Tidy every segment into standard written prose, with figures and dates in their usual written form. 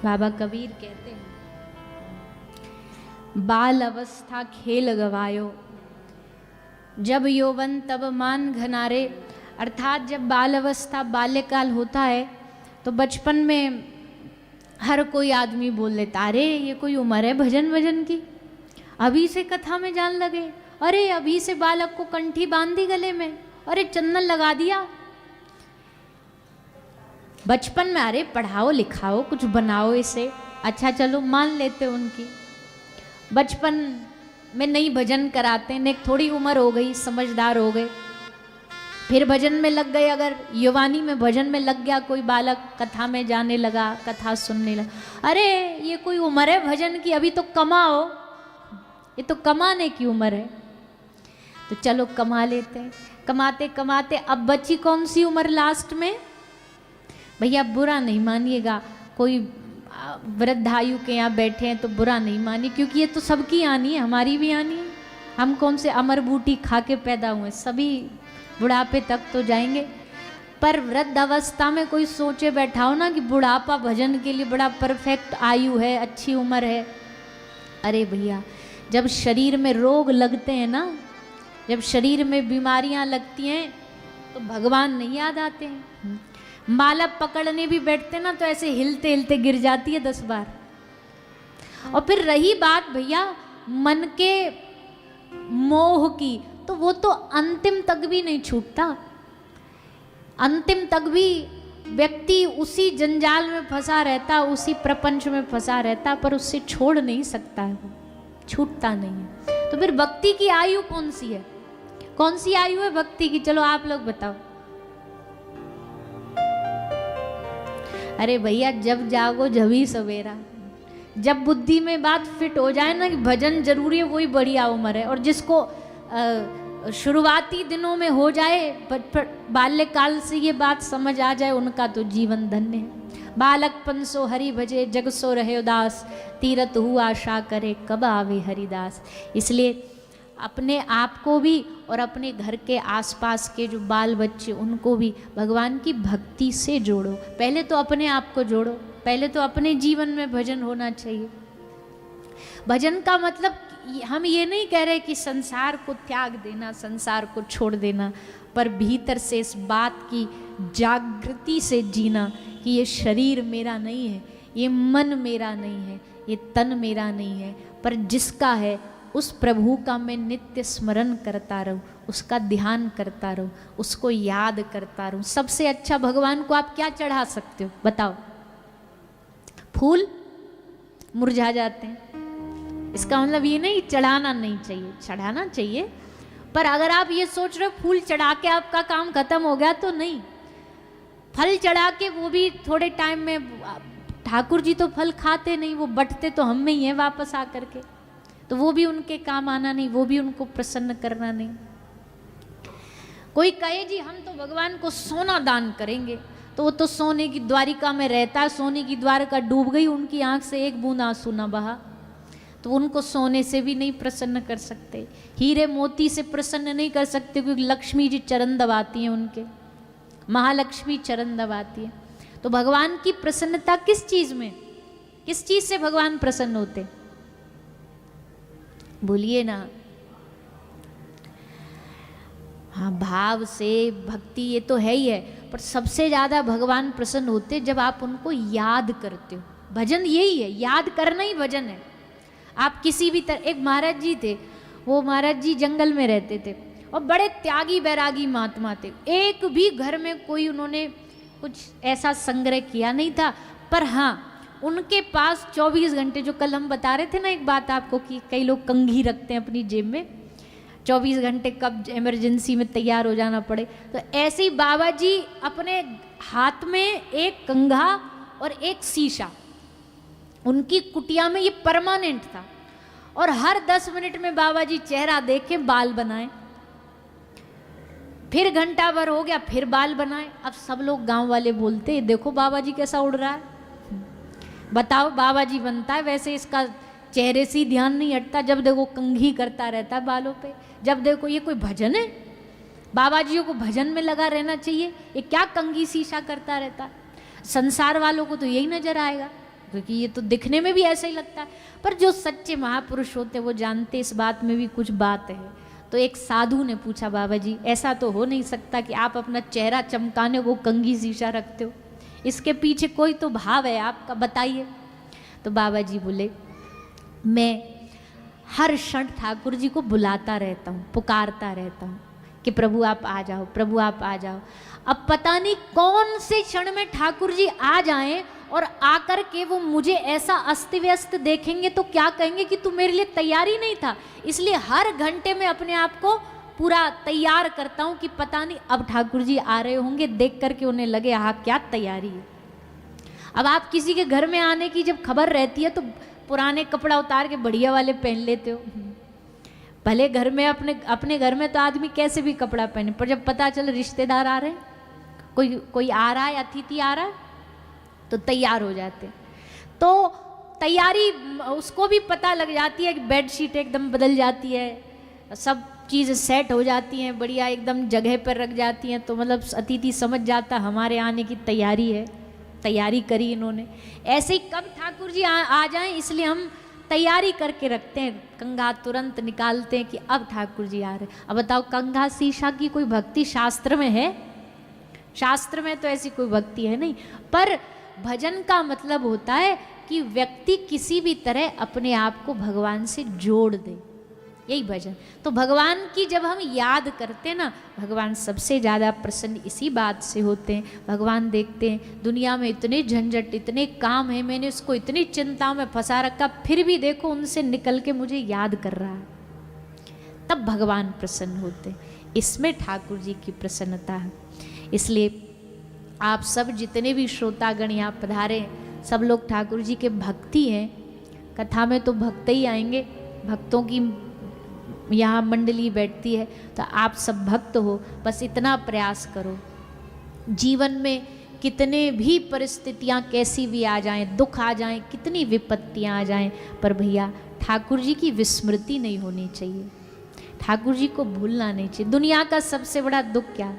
बाबा कबीर कहते हैं, बाल अवस्था खेल गवायो, जब यौवन तब मान घनारे। अर्थात जब बाल अवस्था बाल्यकाल होता है तो बचपन में हर कोई आदमी बोल लेता, अरे ये कोई उम्र है भजन भजन की, अभी से कथा में जान लगे, अरे अभी से बालक को कंठी बांध दी गले में, अरे चंदन लगा दिया। बचपन में अरे पढ़ाओ लिखाओ कुछ बनाओ इसे, अच्छा चलो मान लेते उनकी। बचपन में नहीं भजन कराते, ने थोड़ी उम्र हो गई, समझदार हो गए, फिर भजन में लग गए। अगर युवानी में भजन में लग गया कोई बालक, कथा में जाने लगा, कथा सुनने लगा, अरे ये कोई उम्र है भजन की, अभी तो कमाओ, ये तो कमाने की उम्र है, तो चलो कमा लेते हैं। कमाते कमाते अब बची कौन सी उम्र लास्ट में? भैया बुरा नहीं मानिएगा, कोई वृद्धायु के यहाँ बैठे हैं तो बुरा नहीं मानिए, क्योंकि ये तो सबकी आनी है, हमारी भी आनी है। हम कौन से अमर बूटी खा के पैदा हुए, सभी बुढ़ापे तक तो जाएंगे। पर वृद्ध अवस्था में कोई सोचे बैठा हो ना कि बुढ़ापा भजन के लिए बड़ा परफेक्ट आयु है, अच्छी उम्र है। अरे भैया जब शरीर में रोग लगते हैं ना, जब शरीर में बीमारियां लगती हैं तो भगवान नहीं याद आते हैं। माला पकड़ने भी बैठते ना तो ऐसे हिलते हिलते गिर जाती है 10 बार। और फिर रही बात भैया मन के मोह की, तो वो तो अंतिम तक भी नहीं छूटता। अंतिम तक भी व्यक्ति उसी जंजाल में फंसा रहता, उसी प्रपंच में फंसा रहता, पर उससे छोड़ नहीं सकता है, वो छूटता नहीं है। तो फिर भक्ति की आयु कौन सी है? कौन सी आयु है भक्ति की? चलो आप लोग बताओ। अरे भैया जब जागो जभी सवेरा, जब बुद्धि में बात फिट हो जाए ना कि भजन जरूरी है, वही बढ़िया उम्र है। और जिसको शुरुआती दिनों में हो जाए, बाल्यकाल से ये बात समझ आ जाए, उनका तो जीवन धन्य है। बालकपन सो हरि भजे, जग सो रहे उदास, तीरथ हुआ आशा करे, कब आवे हरिदास। इसलिए अपने आप को भी और अपने घर के आसपास के जो बाल बच्चे, उनको भी भगवान की भक्ति से जोड़ो। पहले तो अपने आप को जोड़ो, पहले तो अपने जीवन में भजन होना चाहिए। भजन का मतलब हम ये नहीं कह रहे कि संसार को त्याग देना, संसार को छोड़ देना, पर भीतर से इस बात की जागृति से जीना कि ये शरीर मेरा नहीं है, ये मन मेरा नहीं है, ये तन मेरा नहीं है, पर जिसका है उस प्रभु का मैं नित्य स्मरण करता रहूं, उसका ध्यान करता रहूं, उसको याद करता रहूं। सबसे अच्छा भगवान को आप क्या चढ़ा सकते हो बताओ? फूल मुरझा जाते हैं, इसका मतलब ये नहीं चढ़ाना नहीं चाहिए, चढ़ाना चाहिए। पर अगर आप ये सोच रहे हो फूल चढ़ा के आपका काम खत्म हो गया, तो नहीं। फल चढ़ा के वो भी थोड़े टाइम में, ठाकुर जी तो फल खाते नहीं, वो बंटते तो हम में ही है वापस आकर के, तो वो भी उनके काम आना नहीं, वो भी उनको प्रसन्न करना नहीं। कोई कहे जी हम तो भगवान को सोना दान करेंगे, तो वो तो सोने की द्वारिका में रहता है, सोने की द्वारिका डूब गई, उनकी आंख से एक बूंद आंसू न बहा, तो उनको सोने से भी नहीं प्रसन्न कर सकते, हीरे मोती से प्रसन्न नहीं कर सकते, क्योंकि लक्ष्मी जी चरण दबाती हैं उनके, महालक्ष्मी चरण दबाती है। तो भगवान की प्रसन्नता किस चीज में, किस चीज से भगवान प्रसन्न होते? बोलिए ना। हाँ, भाव से, भक्ति ये तो है ही है, पर सबसे ज्यादा भगवान प्रसन्न होते जब आप उनको याद करते हो। भजन यही है, याद करना ही भजन है। आप किसी भी तरह, एक महाराज जी थे, वो महाराज जी जंगल में रहते थे और बड़े त्यागी बैरागी महात्मा थे। एक भी घर में कोई उन्होंने कुछ ऐसा संग्रह किया नहीं था, पर हाँ उनके पास 24 घंटे, जो कल हम बता रहे थे ना एक बात आपको कि कई लोग कंघी रखते हैं अपनी जेब में, 24 घंटे कब इमरजेंसी में तैयार हो जाना पड़े, तो ऐसे ही बाबा जी अपने हाथ में एक कंघा और एक शीशा, उनकी कुटिया में ये परमानेंट था। और हर 10 मिनट में बाबा जी चेहरा देखे बाल बनाए, फिर घंटा भर हो गया फिर बाल बनाए। अब सब लोग गांव वाले बोलते देखो बाबा जी कैसा उड़ रहा है, बताओ बाबा जी बनता है वैसे इसका चेहरे से ही ध्यान नहीं हटता, जब देखो कंघी करता रहता है बालों पे, जब देखो ये कोई भजन है? बाबा जी को भजन में लगा रहना चाहिए, ये क्या कंघी शीशा करता रहता? संसार वालों को तो यही नजर आएगा, क्योंकि ये तो दिखने में भी ऐसा ही लगता है, पर जो सच्चे महापुरुष होते हैं वो जानते इस बात में भी कुछ बात है। तो एक साधु ने पूछा, बाबा जी ऐसा तो हो नहीं सकता कि आप अपना चेहरा चमकाने को कंघी शीशा रखते हो, इसके पीछे कोई तो भाव है आपका, बताइए। तो बाबा जी बोले, मैं हर क्षण ठाकुर जी को बुलाता रहता हूँ, पुकारता रहता हूँ कि प्रभु आप आ जाओ, प्रभु आप आ जाओ। अब पता नहीं कौन से क्षण में ठाकुर जी आ जाएं और आकर के वो मुझे ऐसा अस्त व्यस्त देखेंगे तो क्या कहेंगे कि तू मेरे लिए तैयारी नहीं था। इसलिए हर घंटे में अपने आप को पूरा तैयार करता हूँ कि पता नहीं अब ठाकुर जी आ रहे होंगे, देख करके उन्हें लगे हाँ क्या तैयारी है। अब आप किसी के घर में आने की जब खबर रहती है तो पुराने कपड़ा उतार के बढ़िया वाले पहन लेते हो। भले घर में अपने घर में तो आदमी कैसे भी कपड़ा पहने, पर जब पता चले रिश्तेदार आ रहे हैं, कोई आ रहा है, अतिथि आ रहा है, तो तैयार हो जाते। तो तैयारी उसको भी पता लग जाती है कि बेडशीट एकदम बदल जाती है, सब चीज़ सेट हो जाती हैं, बढ़िया एकदम जगह पर रख जाती हैं, तो मतलब अतिथि समझ जाता हमारे आने की तैयारी है, तैयारी करी इन्होंने। ऐसे ही कब ठाकुर जी आ जाएं इसलिए हम तैयारी करके रखते हैं, कंघा तुरंत निकालते हैं कि अब ठाकुर जी आ रहे। अब बताओ कंघा शीशा की कोई भक्ति शास्त्र में है? शास्त्र में तो ऐसी कोई भक्ति है नहीं। पर भजन का मतलब होता है कि व्यक्ति किसी भी तरह अपने आप को भगवान से जोड़ दे, यही भजन। तो भगवान की जब हम याद करते हैं ना, भगवान सबसे ज़्यादा प्रसन्न इसी बात से होते हैं। भगवान देखते हैं दुनिया में इतने झंझट, इतने काम हैं, मैंने उसको इतनी चिंताओं में फंसा रखा, फिर भी देखो उनसे निकल के मुझे याद कर रहा है, तब भगवान प्रसन्न होते हैं। इसमें ठाकुर जी की प्रसन्नता है। इसलिए आप सब जितने भी श्रोतागण यहाँ पधारे, सब लोग ठाकुर जी के भक्ति हैं। कथा में तो भक्त ही आएंगे, भक्तों की यहाँ मंडली बैठती है, तो आप सब भक्त हो। बस इतना प्रयास करो, जीवन में कितने भी परिस्थितियाँ कैसी भी आ जाएं, दुख आ जाएं, कितनी विपत्तियाँ आ जाएं, पर भैया ठाकुर जी की विस्मृति नहीं होनी चाहिए, ठाकुर जी को भूलना नहीं चाहिए। दुनिया का सबसे बड़ा दुख क्या?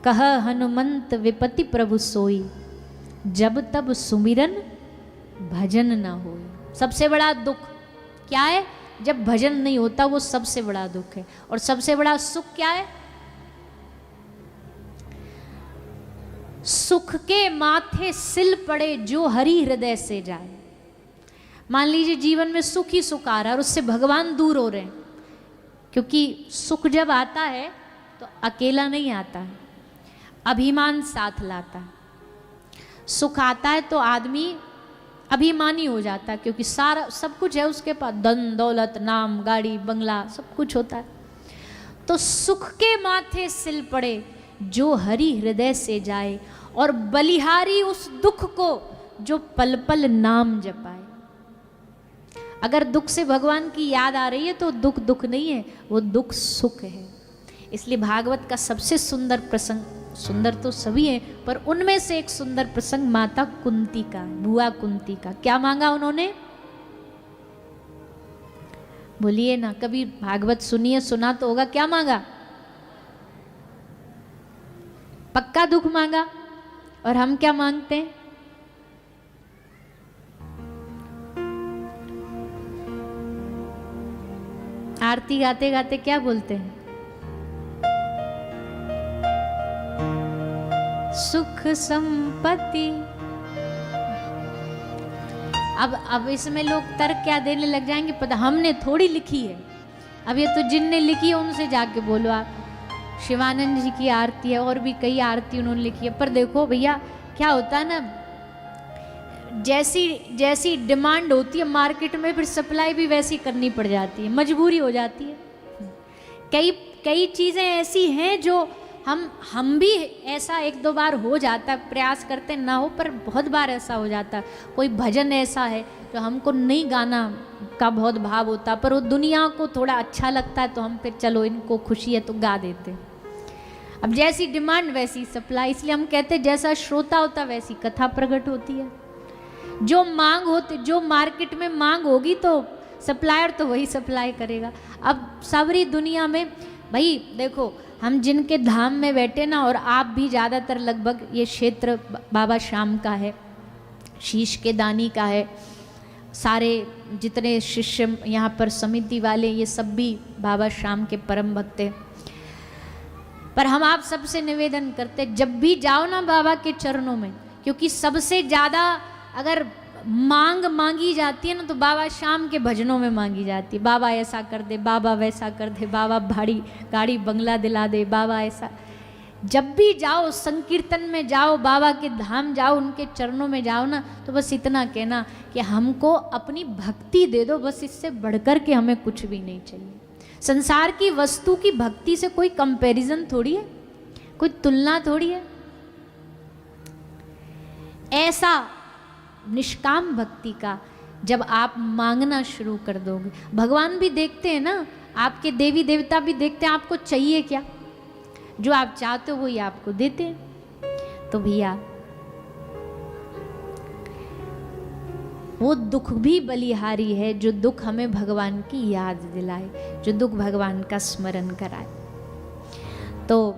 कह हनुमंत विपति प्रभु सोई, जब तब सुमिरन भजन न होई। सबसे बड़ा दुख क्या है? जब भजन नहीं होता, वो सबसे बड़ा दुख है। और सबसे बड़ा सुख क्या है? सुख के माथे सिल पड़े जो हरि हृदय से जाए। मान लीजिए जीवन में सुख ही सुख आ रहा है और उससे भगवान दूर हो रहे हैं, क्योंकि सुख जब आता है तो अकेला नहीं आता है, अभिमान साथ लाता है। सुख आता है तो आदमी अभिमानी हो जाता है, क्योंकि सारा सब कुछ है उसके पास, धन दौलत नाम गाड़ी बंगला सब कुछ होता है। तो सुख के माथे सिल पड़े जो हरि हृदय से जाए, और बलिहारी उस दुख को जो पल पल नाम जपाए। अगर दुख से भगवान की याद आ रही है तो दुख दुख नहीं है, वो दुख सुख है। इसलिए भागवत का सबसे सुंदर प्रसंग, सुंदर तो सभी हैं, पर उनमें से एक सुंदर प्रसंग माता कुंती का, बुआ कुंती का। क्या मांगा उन्होंने? बोलिए ना, कभी भागवत सुनिए, सुना तो होगा। क्या मांगा? पक्का दुख मांगा। और हम क्या मांगते हैं? आरती गाते गाते क्या बोलते हैं? सुख संपत्ति। अब इसमें लोग तर्क क्या देने लग जाएंगे, पता हमने थोड़ी लिखी है, अब ये तो जिनने लिखी है उनसे जाके बोलो आप। शिवानंद जी की आरती है, और भी कई आरती उन्होंने लिखी है। पर देखो भैया क्या होता है ना, जैसी डिमांड होती है मार्केट में, फिर सप्लाई भी वैसी करनी पड़ जाती है, मजबूरी हो जाती है। कई चीज़ें ऐसी हैं जो हम भी ऐसा एक दो बार हो जाता है, प्रयास करते ना हो, पर बहुत बार ऐसा हो जाता है। कोई भजन ऐसा है जो हमको नहीं गाना का बहुत भाव होता, पर वो दुनिया को थोड़ा अच्छा लगता है, तो हम फिर चलो इनको खुशी है तो गा देते। अब जैसी डिमांड वैसी सप्लाई, इसलिए हम कहते हैं जैसा श्रोता होता वैसी कथा प्रकट होती है। जो मांग होती, जो मार्केट में मांग होगी तो सप्लायर तो वही सप्लाई करेगा। अब सारी दुनिया में भाई देखो, हम जिनके धाम में बैठे ना, और आप भी ज़्यादातर लगभग ये क्षेत्र बाबा श्याम का है, शीश के दानी का है। सारे जितने शिष्य यहाँ पर समिति वाले ये सब भी बाबा श्याम के परम भक्त हैं। पर हम आप सबसे निवेदन करते, जब भी जाओ ना बाबा के चरणों में, क्योंकि सबसे ज़्यादा अगर मांग मांगी जाती है ना तो बाबा श्याम के भजनों में मांगी जाती है। बाबा ऐसा कर दे, बाबा वैसा कर दे, बाबा भाड़ी गाड़ी बंगला दिला दे, बाबा ऐसा। जब भी जाओ संकीर्तन में जाओ, बाबा के धाम जाओ, उनके चरणों में जाओ ना, तो बस इतना कहना कि हमको अपनी भक्ति दे दो, बस इससे बढ़कर के हमें कुछ भी नहीं चाहिए। संसार की वस्तु की भक्ति से कोई कंपैरिजन थोड़ी है, कोई तुलना थोड़ी है। ऐसा निष्काम भक्ति का जब आप मांगना शुरू कर दोगे, भगवान भी देखते हैं ना, आपके देवी देवता भी देखते हैं आपको चाहिए क्या, जो आप चाहते हो वही आपको देते हैं। तो भैया वो दुख भी बलिहारी है जो दुख हमें भगवान की याद दिलाए, जो दुख भगवान का स्मरण कराए। तो